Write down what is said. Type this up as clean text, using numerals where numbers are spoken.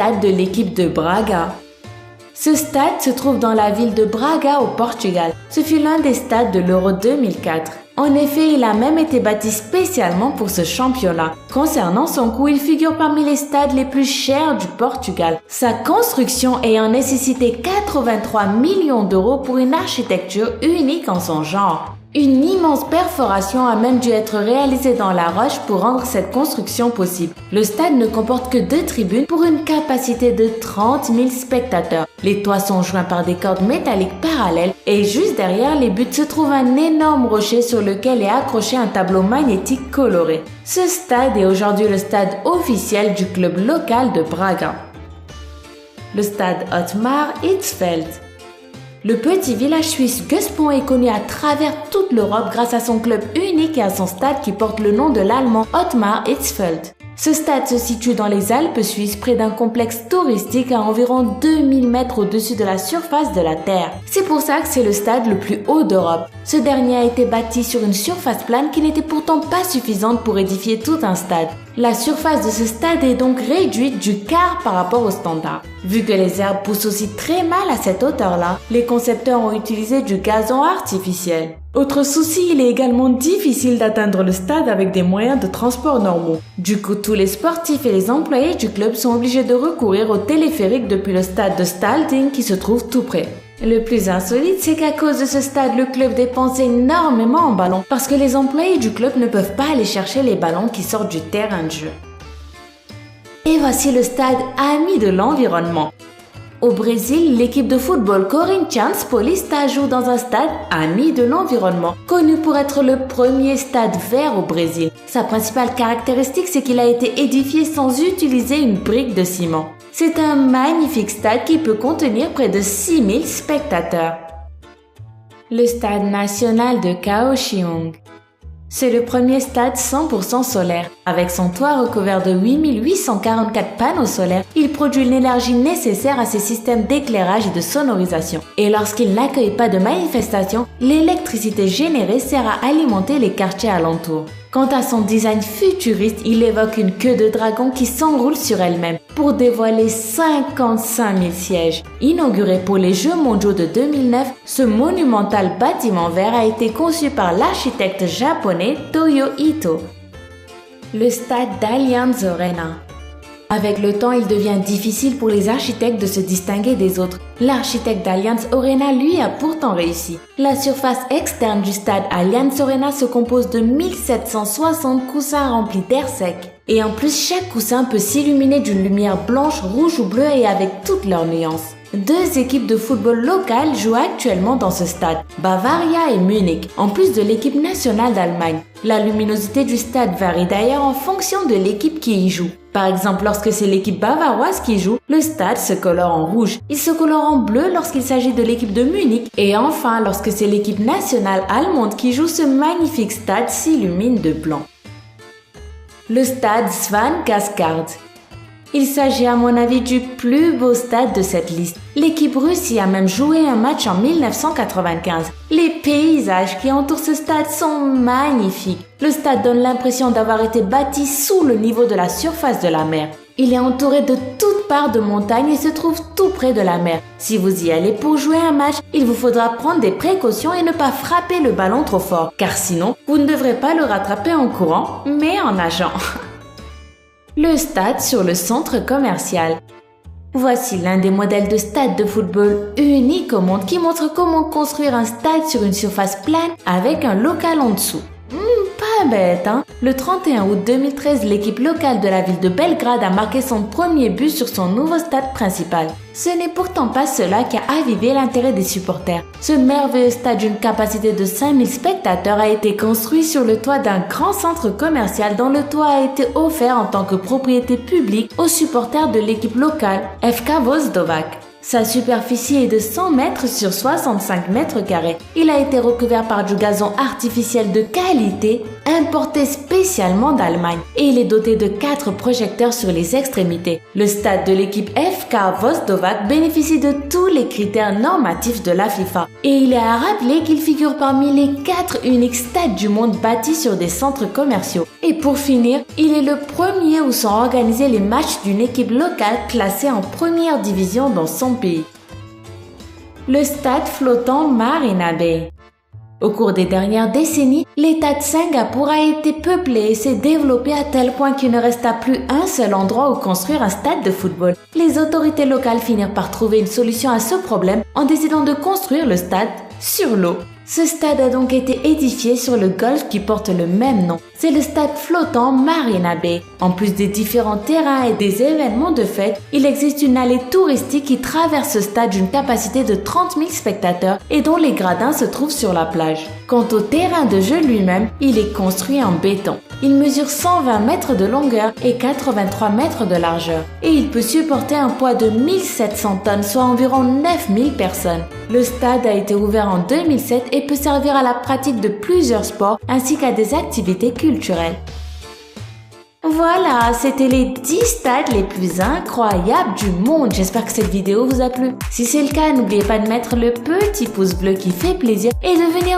stade de l'équipe de Braga. Ce stade se trouve dans la ville de Braga au Portugal. Ce fut l'un des stades de l'Euro 2004. En effet, il a même été bâti spécialement pour ce championnat. Concernant son coût, il figure parmi les stades les plus chers du Portugal. Sa construction ayant nécessité 83 millions d'euros pour une architecture unique en son genre. Une immense perforation a même dû être réalisée dans la roche pour rendre cette construction possible. Le stade ne comporte que 2 tribunes pour une capacité de 30 000 spectateurs. Les toits sont joints par des cordes métalliques parallèles et juste derrière les buts se trouve un énorme rocher sur lequel est accroché un tableau magnétique coloré. Ce stade est aujourd'hui le stade officiel du club local de Braga. Le stade Otmar Hitzfeld. Le petit village suisse Göspon est connu à travers toute l'Europe grâce à son club unique et à son stade qui porte le nom de l'allemand Otmar Hitzfeld. Ce stade se situe dans les Alpes suisses près d'un complexe touristique à environ 2000 mètres au-dessus de la surface de la Terre. C'est pour ça que c'est le stade le plus haut d'Europe. Ce dernier a été bâti sur une surface plane qui n'était pourtant pas suffisante pour édifier tout un stade. La surface de ce stade est donc réduite du quart par rapport au standard. Vu que les herbes poussent aussi très mal à cette hauteur-là, les concepteurs ont utilisé du gazon artificiel. Autre souci, il est également difficile d'atteindre le stade avec des moyens de transport normaux. Du coup, tous les sportifs et les employés du club sont obligés de recourir au téléphérique depuis le stade de Stalding qui se trouve tout près. Le plus insolite, c'est qu'à cause de ce stade, le club dépense énormément en ballons parce que les employés du club ne peuvent pas aller chercher les ballons qui sortent du terrain de jeu. Et voici le stade ami de l'environnement. Au Brésil, l'équipe de football Corinthians Paulista joue dans un stade ami de l'environnement, connu pour être le premier stade vert au Brésil. Sa principale caractéristique, c'est qu'il a été édifié sans utiliser une brique de ciment. C'est un magnifique stade qui peut contenir près de 6000 spectateurs. Le stade national de Kaohsiung. C'est le premier stade 100% solaire. Avec son toit recouvert de 8844 panneaux solaires, il produit l'énergie nécessaire à ses systèmes d'éclairage et de sonorisation. Et lorsqu'il n'accueille pas de manifestations, l'électricité générée sert à alimenter les quartiers alentours. Quant à son design futuriste, il évoque une queue de dragon qui s'enroule sur elle-même pour dévoiler 55 000 sièges. Inauguré pour les Jeux mondiaux de 2009, ce monumental bâtiment vert a été conçu par l'architecte japonais Toyo Ito. Le stade d'Allianz Arena. Avec le temps, il devient difficile pour les architectes de se distinguer des autres. L'architecte d'Allianz Arena, lui, a pourtant réussi. La surface externe du stade Allianz Arena se compose de 1760 coussins remplis d'air sec. Et en plus, chaque coussin peut s'illuminer d'une lumière blanche, rouge ou bleue et avec toutes leurs nuances. 2 équipes de football locales jouent actuellement dans ce stade, Bavaria et Munich, en plus de l'équipe nationale d'Allemagne. La luminosité du stade varie d'ailleurs en fonction de l'équipe qui y joue. Par exemple, lorsque c'est l'équipe bavaroise qui joue, le stade se colore en rouge. Il se colore en bleu lorsqu'il s'agit de l'équipe de Munich. Et enfin, lorsque c'est l'équipe nationale allemande qui joue, ce magnifique stade s'illumine de blanc. Le stade Svan Kaskard. Il s'agit à mon avis du plus beau stade de cette liste. L'équipe russe y a même joué un match en 1995. Les paysages qui entourent ce stade sont magnifiques. Le stade donne l'impression d'avoir été bâti sous le niveau de la surface de la mer. Il est entouré de toutes parts de montagnes et se trouve tout près de la mer. Si vous y allez pour jouer un match, il vous faudra prendre des précautions et ne pas frapper le ballon trop fort, car sinon, vous ne devrez pas le rattraper en courant, mais en nageant. Le stade sur le centre commercial. Voici l'un des modèles de stade de football unique au monde qui montre comment construire un stade sur une surface plane avec un local en dessous. Pas bête, hein? Le 31 août 2013, l'équipe locale de la ville de Belgrade a marqué son premier but sur son nouveau stade principal. Ce n'est pourtant pas cela qui a avivé l'intérêt des supporters. Ce merveilleux stade d'une capacité de 5000 spectateurs a été construit sur le toit d'un grand centre commercial dont le toit a été offert en tant que propriété publique aux supporters de l'équipe locale, FK Voždovac. Sa superficie est de 100 mètres sur 65 mètres carrés. Il a été recouvert par du gazon artificiel de qualité, importé spécialement d'Allemagne. Et il est doté de 4 projecteurs sur les extrémités. Le stade de l'équipe FK Voždovac bénéficie de tous les critères normatifs de la FIFA. Et il est à rappeler qu'il figure parmi les 4 uniques stades du monde bâtis sur des centres commerciaux. Et Et pour finir, il est le premier où sont organisés les matchs d'une équipe locale classée en première division dans son pays. Le stade flottant Marina Bay. Au cours des dernières décennies, l'État de Singapour a été peuplé et s'est développé à tel point qu'il ne resta plus un seul endroit où construire un stade de football. Les autorités locales finirent par trouver une solution à ce problème en décidant de construire le stade sur l'eau. Ce stade a donc été édifié sur le golfe qui porte le même nom. C'est le stade flottant Marina Bay. En plus des différents terrains et des événements de fête, il existe une allée touristique qui traverse ce stade d'une capacité de 30 000 spectateurs et dont les gradins se trouvent sur la plage. Quant au terrain de jeu lui-même, il est construit en béton. Il mesure 120 mètres de longueur et 83 mètres de largeur. Et il peut supporter un poids de 1700 tonnes, soit environ 9000 personnes. Le stade a été ouvert en 2007 et peut servir à la pratique de plusieurs sports ainsi qu'à des activités culturelles. Voilà, c'était les 10 stades les plus incroyables du monde. J'espère que cette vidéo vous a plu. Si c'est le cas, n'oubliez pas de mettre le petit pouce bleu qui fait plaisir et de venir